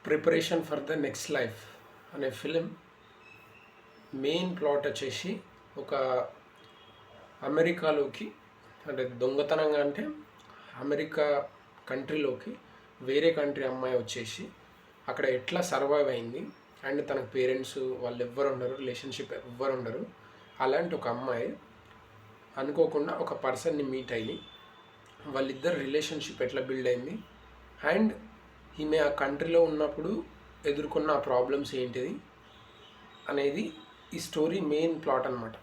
Preparation for the next life అనే film main plot వచ్చేసి ఒక అమెరికాలోకి అంటే దొంగతనంగా అంటే అమెరికా కంట్రీలోకి వేరే కంట్రీ అమ్మాయి వచ్చేసి అక్కడ ఎట్లా సర్వైవ్ అయింది అండ్ తనకు పేరెంట్స్ వాళ్ళు ఎవ్వరు ఉండరు, రిలేషన్షిప్ ఎవ్వరు ఉండరు. అలాంటి ఒక అమ్మాయి అనుకోకుండా ఒక పర్సన్ని మీట్ అయ్యి వాళ్ళిద్దరు రిలేషన్షిప్ ఎట్లా బిల్డ్ అయింది అండ్ ఈమె ఆ కంట్రీలో ఉన్నప్పుడు ఎదుర్కొన్న ఆ ప్రాబ్లమ్స్ ఏంటిది అనేది ఈ స్టోరీ మెయిన్ ప్లాట్ అనమాట.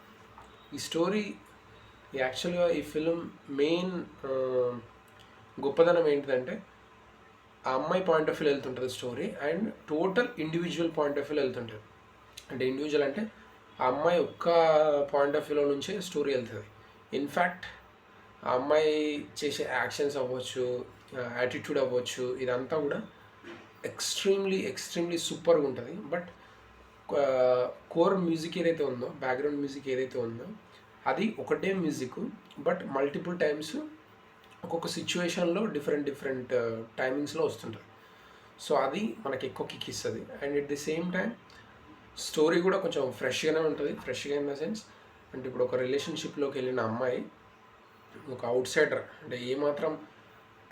ఈ స్టోరీ యాక్చువల్గా ఈ ఫిలిం మెయిన్ గొప్పదనం ఏంటిదంటే ఆ అమ్మాయి పాయింట్ ఆఫ్ వ్యూ వెళ్తుంటుంది story and total individual point of view వెళ్తుంటుంది. అంటే ఇండివిజువల్ అంటే ఆ అమ్మాయి ఒక్క పాయింట్ ఆఫ్ వ్యూలో నుంచే స్టోరీ వెళ్తుంది. ఇన్ఫ్యాక్ట్ ఆ అమ్మాయి చేసే యాక్షన్స్ అవ్వచ్చు, యాటిట్యూడ్ అవ్వచ్చు, ఇదంతా కూడా ఎక్స్ట్రీమ్లీ సూపర్గా ఉంటుంది. బట్ కోర్ మ్యూజిక్ ఏదైతే ఉందో, బ్యాక్గ్రౌండ్ మ్యూజిక్ ఏదైతే ఉందో అది ఒకటే మ్యూజిక్ బట్ మల్టిపుల్ టైమ్స్ ఒక్కొక్క సిచ్యువేషన్లో డిఫరెంట్ టైమింగ్స్లో వస్తుంటుంది. సో అది మనకి ఎక్కువ కిక్ ఇస్తుంది and at the same time story కూడా కొంచెం ఫ్రెష్గానే ఉంటుంది. ఫ్రెష్గా ఇన్ ద సెన్స్ అంటే ఇప్పుడు ఒక రిలేషన్షిప్లోకి వెళ్ళిన అమ్మాయి ఒక అవుట్ సైడర్ అంటే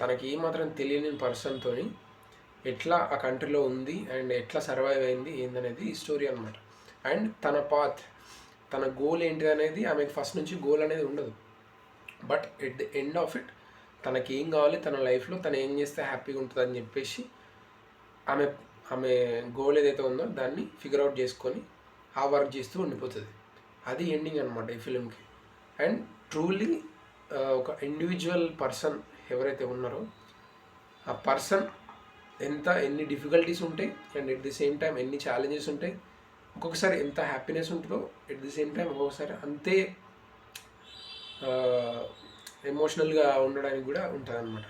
తనకి ఏమాత్రం తెలియని పర్సన్తో ఎట్లా ఆ కంట్రీలో ఉంది అండ్ ఎట్లా సర్వైవ్ అయింది ఏందనేది ఈ స్టోరీ అనమాట. అండ్ తన గోల్ ఏంటి అనేది ఆమెకు ఫస్ట్ నుంచి గోల్ అనేది ఉండదు. But at the end of it తనకి ఏం కావాలి, తన లైఫ్లో తను ఏం చేస్తే హ్యాపీగా ఉంటుంది అని చెప్పేసి ఆమె గోల్ ఏదైతే ఉందో దాన్ని ఫిగర్ అవుట్ చేసుకొని ఆ వర్క్ చేస్తూ ఉండిపోతుంది. అది ఎండింగ్ అనమాట ఈ ఫిలింకి. అండ్ ట్రూలీ ఒక ఇండివిజువల్ పర్సన్ ఎవరైతే ఉన్నారో ఆ పర్సన్ ఎన్ని డిఫికల్టీస్ ఉంటాయి and at the same time ఎన్ని ఛాలెంజెస్ ఉంటాయి, ఒక్కొక్కసారి ఎంత హ్యాపీనెస్ ఉంటుందో ఎట్ ది సేమ్ టైం ఒక్కొక్కసారి అంతే ఎమోషనల్గా ఉండడానికి కూడా ఉంటుంది అనమాట.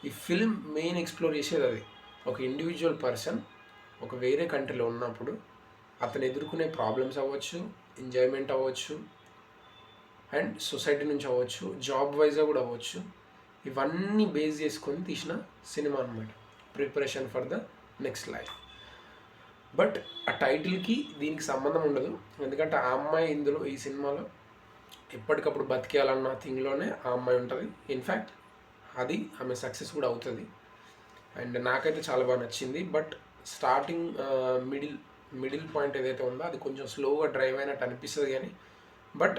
ఈ ఫిలిం మెయిన్ ఎక్స్ప్లోర్ చేసేది అది. ఒక ఇండివిజువల్ పర్సన్ ఒక వేరే కంట్రీలో ఉన్నప్పుడు అతను ఎదుర్కొనే ప్రాబ్లమ్స్ అవ్వచ్చు, ఎంజాయ్మెంట్ అవ్వచ్చు అండ్ సొసైటీ నుంచి అవ్వచ్చు, జాబ్ వైజ్గా కూడా అవ్వచ్చు, ఇవన్నీ బేస్ చేసుకొని తీసిన సినిమా అనమాట preparation for the next life. But ఆ టైటిల్కి దీనికి సంబంధం ఉండదు, ఎందుకంటే ఆ అమ్మాయి ఈ సినిమాలో ఎప్పటికప్పుడు బతికేయాలన్న థింగ్లోనే ఆ అమ్మాయి ఉంటుంది. ఇన్ఫ్యాక్ట్ అది ఆమె సక్సెస్ కూడా అవుతుంది అండ్ నాకైతే చాలా బాగా నచ్చింది. బట్ స్టార్టింగ్ మిడిల్ పాయింట్ ఏదైతే ఉందో అది కొంచెం స్లోగా డ్రైవ్ అయినట్టు అనిపిస్తుంది కానీ బట్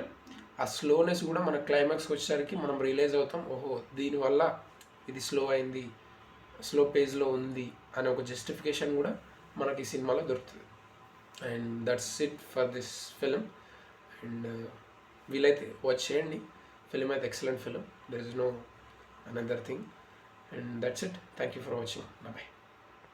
ఆ స్లోనెస్ కూడా మన క్లైమాక్స్కి వచ్చేసరికి మనం రియలైజ్ అవుతాం, ఓహో దీనివల్ల ఇది స్లో అయింది, స్లో పేజ్లో ఉంది అనే ఒక జస్టిఫికేషన్ కూడా మనకి ఈ సినిమాలో దొరుకుతుంది. And that's it for this film. And వీలైతే వాచ్ చేయండి. ఫిలిం అయితే excellent film, there is no another thing. And that's it. Thank you for watching. Bye.